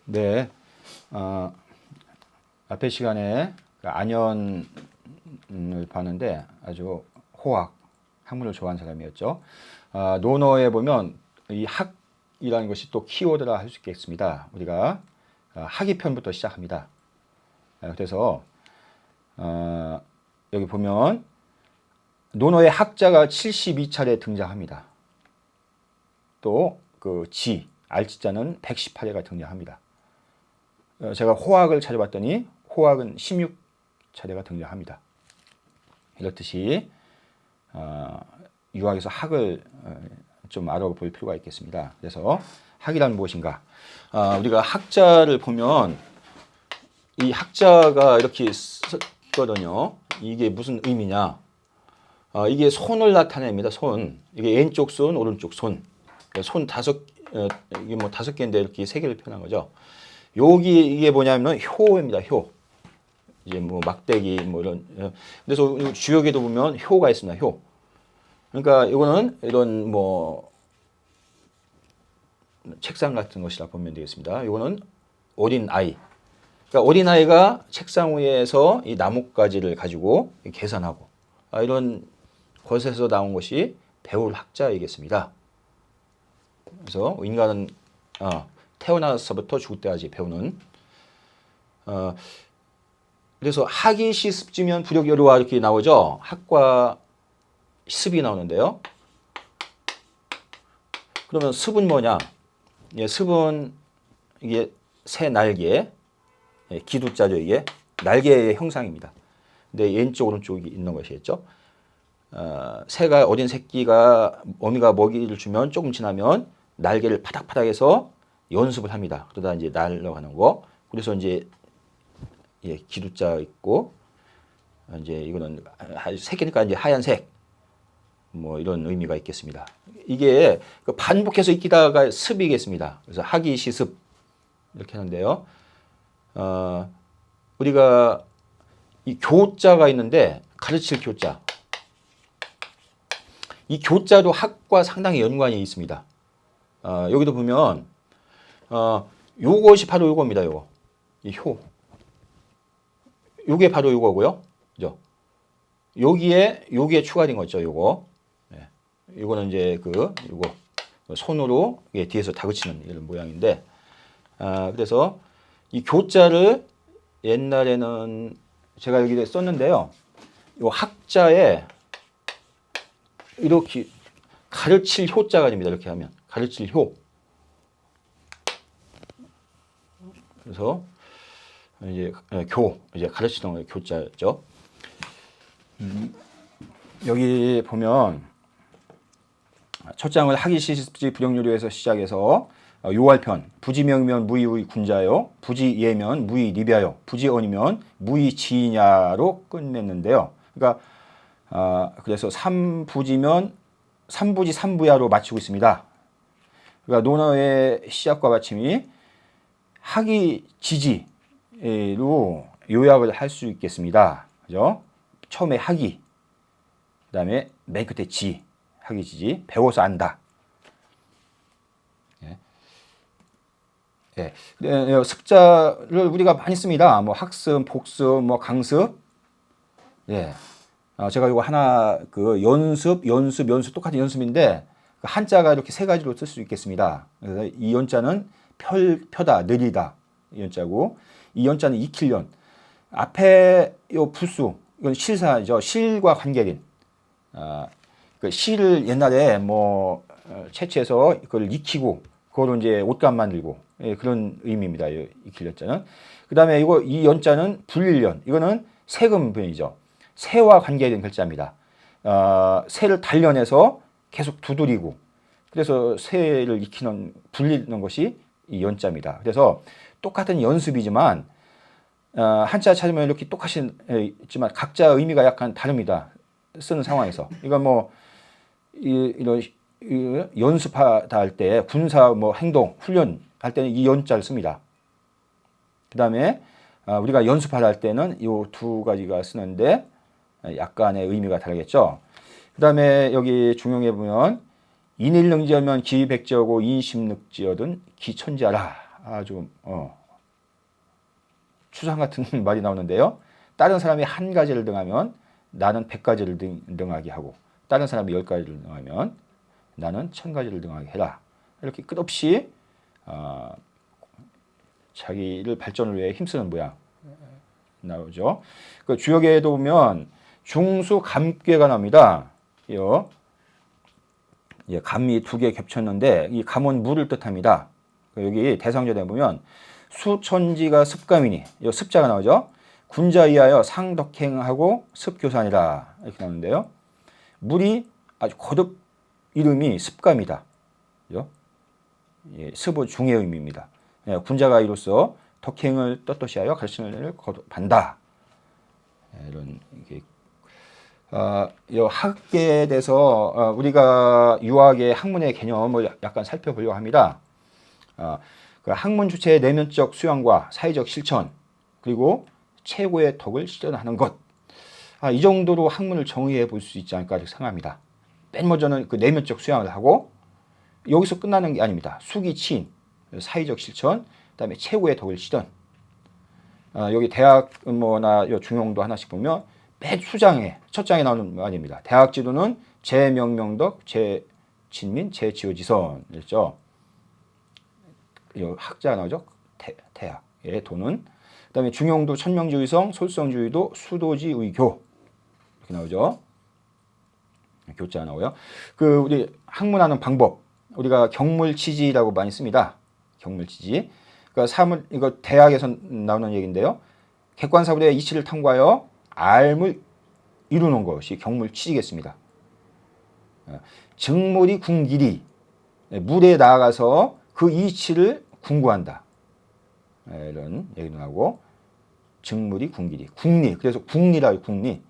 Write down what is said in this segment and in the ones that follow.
네, 앞에 시간에 그 안연을 봤는데 아주 호학, 학문을 좋아하는 사람이었죠. 논어에 보면 이 학이라는 것이 또 키워드라 할 수 있겠습니다. 우리가 학이편부터 시작합니다. 그래서 여기 보면 논어의 학자가 72차례 등장합니다. 또 그 알지자는 118회가 등장합니다. 제가 호학을 찾아봤더니 호학은 16차례가 등장합니다. 이렇듯이 유학에서 학을 좀 알아볼 필요가 있겠습니다. 그래서 학이란 무엇인가? 우리가 학자를 보면 이 학자가 이렇게 썼거든요. 이게 무슨 의미냐? 이게 손을 나타냅니다. 손. 이게 왼쪽 손, 오른쪽 손. 손 이게 뭐 5개인데 이렇게 3개를 표현한 거죠. 여기 이게 뭐냐면 효입니다. 효. 이제 뭐 막대기 뭐 이런. 그래서 주역에도 보면 효가 있습니다. 효. 그러니까 이거는 이런 뭐 책상 같은 것이라 보면 되겠습니다. 이거는 어린 아이. 그러니까 어린 아이가 책상 위에서 이 나뭇가지를 가지고 계산하고 이런 것에서 나온 것이 배울 학자이겠습니다. 그래서 인간은 태어나서부터 죽을 때까지 배우는. 그래서 학이 시습지면 부력여루와 이렇게 나오죠. 학과 습이 나오는데요. 그러면 습은 뭐냐? 예, 습은 이게 새 날개, 기두자죠. 이게 날개의 형상입니다. 근데 왼쪽 오른쪽이 있는 것이겠죠. 새가 어린 새끼가 어미가 먹이를 주면 조금 지나면 날개를 파닥파닥해서 연습을 합니다. 그러다 이제 날아가는 거. 그래서 이제 기두자 있고 이제 이거는 색이니까 이제 하얀색 뭐 이런 의미가 있겠습니다. 이게 반복해서 익히다가 습이겠습니다. 그래서 학이 시습 이렇게 하는데요. 우리가 이 교자가 있는데 가르칠 교자. 이 교자도 학과 상당히 연관이 있습니다. 여기도 보면 요것이 바로 요겁니다. 요거. 이 효. 요게 바로 요거고요. 그죠? 요기에 추가된 거죠. 요거. 네. 요거는 이제 요거 손으로 뒤에서 다그치는 이런 모양인데 그래서 이 교자를 옛날에는 제가 여기에 썼는데요. 요 학자에 이렇게 가르칠 효자가 됩니다. 이렇게 하면 가르칠 효. 그래서 이제 이제 가르치는 거 교자죠. 여기 보면 첫 장을 학이 시습지 불용요리에서 시작해서 요할편 부지명이면 무의의 군자요, 부지예면 무의 리비하여, 부지언이면 무의 지이냐로 끝냈는데요. 그러니까 그래서 삼부지면 삼부지 삼부야로 마치고 있습니다. 그러니까 논어의 시작과 마침이 학이 지지로 요약을 할 수 있겠습니다. 그죠? 처음에 학이, 그 다음에 맨 끝에 지, 학이 지지, 배워서 안다. 습자를 우리가 많이 씁니다. 뭐 학습, 복습, 뭐 강습. 제가 이거 하나 연습 똑같은 연습인데 한자가 이렇게 3가지로 쓸 수 있겠습니다. 그래서 이 연자는 펴다, 느리다 이 연자고, 이 연자는 익힐. 앞에 요 부수 이건 실사죠. 실과 관계된. 그 실을 옛날에 뭐 채취해서 그걸 익히고 그거로 이제 옷감 만들고 그런 의미입니다. 익힐 연자는. 그 다음에 이 연자는 불릴연. 이거는 세금 변이죠. 새와 관계된 글자입니다. 새를 단련해서 계속 두드리고 그래서 새를 익히는 불리는 것이 이 연자입니다. 그래서 똑같은 연습이지만 한자 찾으면 이렇게 똑같이 있지만 각자 의미가 약간 다릅니다. 쓰는 상황에서. 이건 뭐 이런 연습하다 할 때 군사 뭐 행동 훈련 할 때는 이 연자를 씁니다. 그 다음에 우리가 연습하다 할 때는 이 2가지가 쓰는데 약간의 의미가 다르겠죠. 그 다음에 여기 중용에 보면 인일능지하면 기백지어고 인심능지어든 기천지하라. 아주 추상 같은 말이 나오는데요. 다른 사람이 한 가지를 등하면 나는 100가지를 등하게 하고 다른 사람이 10가지를 등하면 나는 1000가지를 등하게 해라. 이렇게 끝없이 자기를 발전을 위해 힘쓰는 모양 나오죠. 그 주역에도 보면 중수감괴가 나옵니다. 감이 두 개 겹쳤는데 이 감은 물을 뜻합니다. 여기 대상절에 보면 수천지가 습감이니 이 습자가 나오죠. 군자이하여 상덕행하고 습교산이라 이렇게 나오는데요. 물이 아주 거듭 이름이 습감이다. 그죠? 습의 중의 의미입니다. 군자가 이로써 덕행을 떳떳이하여 갈신을 거듭한다. 이런 게 이 학계에 대해서 우리가 유학의 학문의 개념을 약간 살펴보려고 합니다. 그 학문 주체의 내면적 수양과 사회적 실천 그리고 최고의 덕을 실현하는 것. 이 정도로 학문을 정의해 볼 수 있지 않을까 이렇게 생각합니다. 맨 먼저는 그 내면적 수양을 하고 여기서 끝나는 게 아닙니다. 수기치인, 사회적 실천, 그다음에 최고의 덕을 실현. 여기 대학 뭐나 중용도 하나씩 보면 맨 수장에 첫 장에 나오는 말입니다. 대학 지도는 제명명덕, 제친민, 제지어지선 이랬죠. 학자가 나오죠. 대학의 도는 그다음에 중용도 천명주의성, 솔성주의도 수도지의교 이렇게 나오죠. 교자가 나오고요. 그 우리 학문하는 방법 우리가 경물치지라고 많이 씁니다. 경물치지. 그러니까 이거 대학에서 나오는 얘기인데요. 객관사물의 이치를 탐구하여 알을 이루는 것이 경물치지겠습니다. 증물이 궁길이 물에 나아가서 그 이치를 궁구한다. 이런 얘기도 나오고 증물이 궁길이 궁리 그래서 궁리라고 궁리.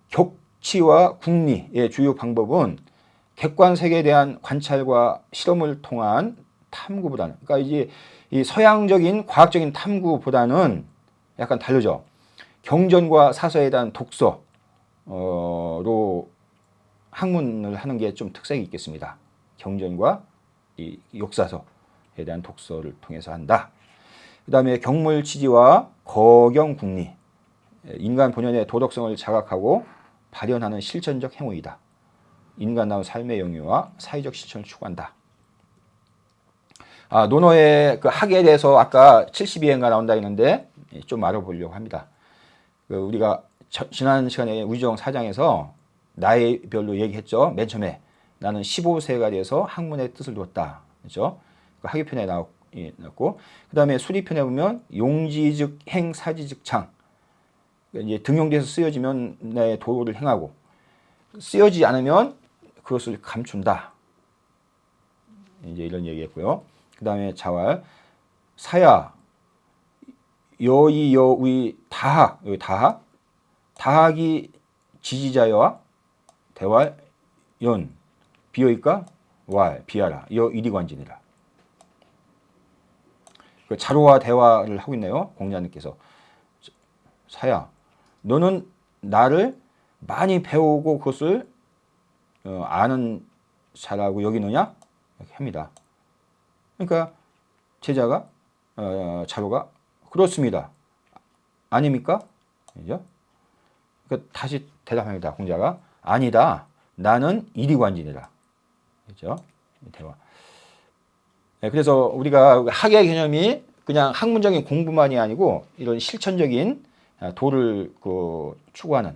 격치와 궁리의 주요 방법은 객관 세계에 대한 관찰과 실험을 통한 탐구보다는 그러니까 이제 이 서양적인 과학적인 탐구보다는 약간 다르죠. 경전과 사서에 대한 독서로 학문을 하는 게 좀 특색이 있겠습니다. 경전과 이 역사서에 대한 독서를 통해서 한다. 그 다음에 경물치지와 거경궁리 인간 본연의 도덕성을 자각하고 발현하는 실천적 행위이다. 인간다운 삶의 영유와 사회적 실천을 추구한다. 논어의 그 학에 대해서 아까 72회인가 나온다 했는데 좀 알아보려고 합니다. 우리가 지난 시간에 우주정 4장에서 나이별로 얘기했죠. 맨 처음에 나는 15세가 돼서 학문의 뜻을 두었다. 그렇죠? 학위편에 나왔고 그 다음에 수리편에 보면 용지즉 행, 사지즉 장. 이제 등용돼서 쓰여지면 내 도를 행하고 쓰여지지 않으면 그것을 감춘다. 이제 이런 얘기했고요. 그 다음에 자활, 사야, 여의, 여의, 다학, 여기 다학, 다학이 지지자여와 대활, 연, 비어있까 왈, 비하라, 여 이리관진이라. 자로와 대화를 하고 있네요. 공자님께서. 사야, 너는 나를 많이 배우고 그것을 아는 자라고 여기느냐? 이렇게 합니다. 그러니까 제자가 자로가 그렇습니다. 아닙니까? 그죠? 그러니까 다시 대답합니다. 공자가 아니다. 나는 이리관진이라. 그죠? 대화. 네, 그래서 우리가 학의 개념이 그냥 학문적인 공부만이 아니고 이런 실천적인 도를 추구하는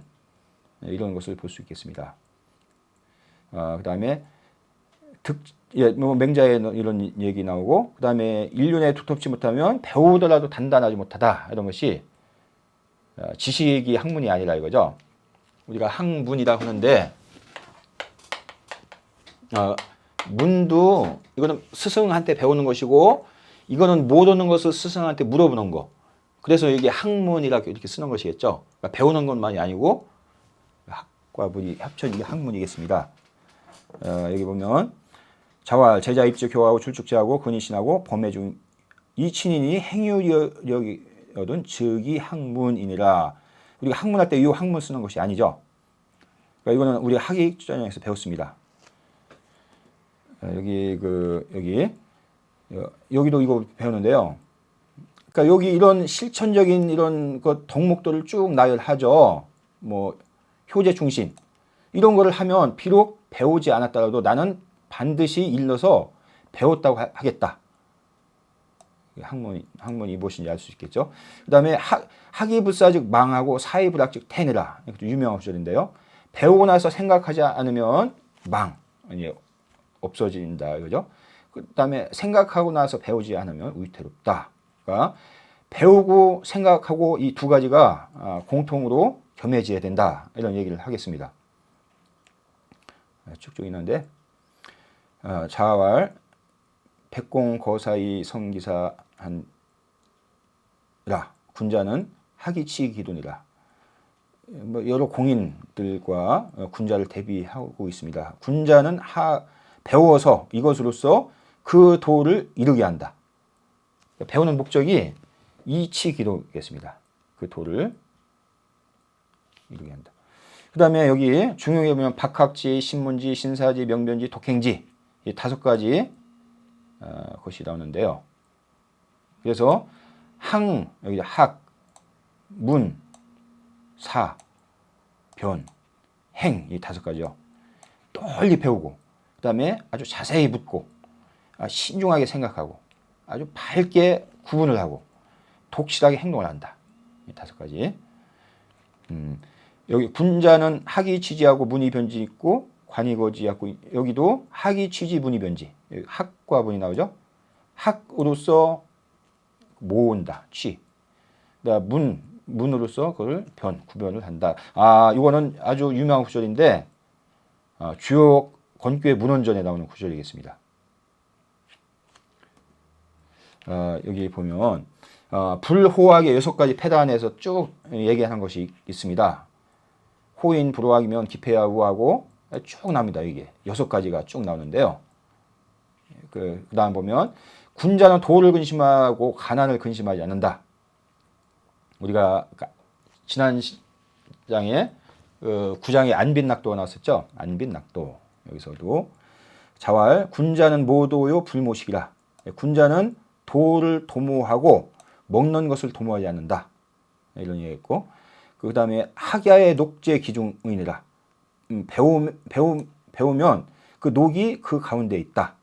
이런 것을 볼 수 있겠습니다. 그 다음에 맹자의 이런 얘기 나오고 그 다음에 인륜에 두텁지 못하면 배우더라도 단단하지 못하다 이런 것이 지식이 학문이 아니라 이거죠. 우리가 학문이라고 하는데 문도 이거는 스승한테 배우는 것이고 이거는 모르는 것을 스승한테 물어보는 거. 그래서 이게 학문이라고 이렇게 쓰는 것이겠죠. 그러니까 배우는 것만이 아니고 학과 문이 합쳐 이게 학문이겠습니다. 여기 보면 자활, 제자 입지 교하고 출축제하고 근위신하고 범해 중 이 친인이 행유력이 얻은 즉이 학문이니라. 우리가 학문할 때 이 학문 쓰는 것이 아니죠. 그러니까 이거는 우리 학익전형에서 배웠습니다. 여기도 이거 배우는데요. 그러니까 여기 이런 실천적인 이런 그 덕목들을 쭉 나열하죠. 뭐 효제 충신 이런 거를 하면 비록 배우지 않았더라도 나는 반드시 일러서 배웠다고 하겠다. 학문이 무엇인지 알 수 있겠죠. 그 다음에 학이불사즉 망하고 사이불학즉 태니라. 이것도 유명한 구절인데요. 배우고 나서 생각하지 않으면 없어진다. 그죠? 그 다음에 생각하고 나서 배우지 않으면 위태롭다. 그러니까 배우고 생각하고 이 두 가지가 공통으로 겸해져야 된다. 이런 얘기를 하겠습니다. 쭉쭉 있는데 자활 백공거사의 성기사 한라 군자는 학이치 기돈이라. 뭐 여러 공인들과 군자를 대비하고 있습니다. 군자는 배워서 이것으로서 그 도를 이루게 한다. 배우는 목적이 이치기도겠습니다. 그 도를 이루게 한다. 그 다음에 여기 중용에 보면 박학지, 신문지, 신사지, 명변지, 독행지 이 5가지 것이 나오는데요. 그래서 여기 학, 문, 사, 변, 행 이 5가지요. 널리 배우고 그 다음에 아주 자세히 묻고 신중하게 생각하고 아주 밝게 구분을 하고 독실하게 행동을 한다. 이 5가지. 여기 군자는 학이 취지하고 문이 변지 있고 관이 거지하고 여기도 학이 취지 문이 변지 학과 문이 나오죠. 학으로서 모은다. 취. 문으로서 그걸 구별을 한다. 이거는 아주 유명한 구절인데 주요 권교의 문헌전에 나오는 구절이겠습니다. 여기 보면 불호학의 6가지 패단에서 쭉 얘기하는 것이 있습니다. 호인 불호학이면 기폐야 우하고 쭉 나옵니다. 이게 6가지가 쭉 나오는데요. 그 다음 보면 군자는 도를 근심하고 가난을 근심하지 않는다. 우리가 지난 장에 9장에 안빈낙도가 나왔었죠. 안빈낙도 여기서도 자활 군자는 모도요 불모식이라. 군자는 도를 도모하고 먹는 것을 도모하지 않는다. 이런 얘기했고 그 다음에 학야의 녹제 기중의니라. 배우면 그 녹이 그 가운데 있다.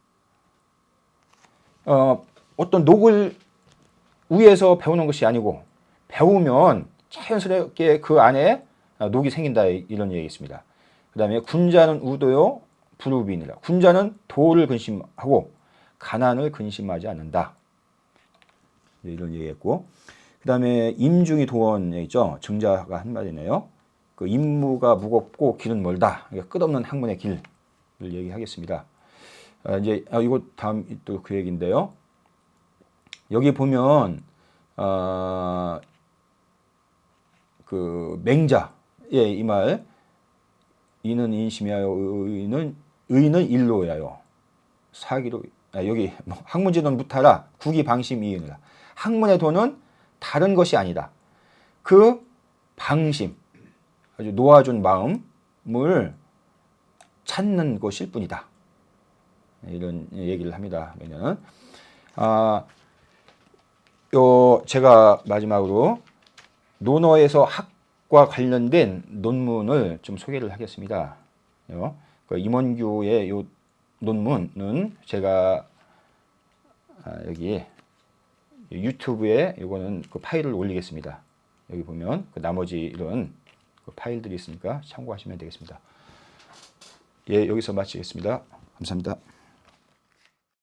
어떤 녹을 위에서 배우는 것이 아니고 배우면 자연스럽게 그 안에 녹이 생긴다. 이런 얘기 있습니다. 그 다음에 군자는 우도요 불우비니라. 군자는 도를 근심하고 가난을 근심하지 않는다. 이런 얘기했고 그 다음에 임중이 도원 있죠. 증자가 한 말이네요. 그 임무가 무겁고 길은 멀다. 그러니까 끝없는 학문의 길을 얘기하겠습니다. 이제 이거 다음 또 그 얘기인데요. 여기 보면 그 맹자의 이 말 이는 인심이하여 의는 일로야요 사기로 여기 학문지도는 무타라 국이 방심이니라. 학문의 도는 다른 것이 아니다. 그 방심 아주 놓아준 마음을 찾는 것일 뿐이다. 이런 얘기를 합니다. 왜냐면 제가 마지막으로 논어에서 학과 관련된 논문을 좀 소개를 하겠습니다. 그 임원규의 요 논문은 제가 여기 유튜브에 이거는 그 파일을 올리겠습니다. 여기 보면 그 나머지 이런 그 파일들이 있으니까 참고하시면 되겠습니다. 예, 여기서 마치겠습니다. 감사합니다.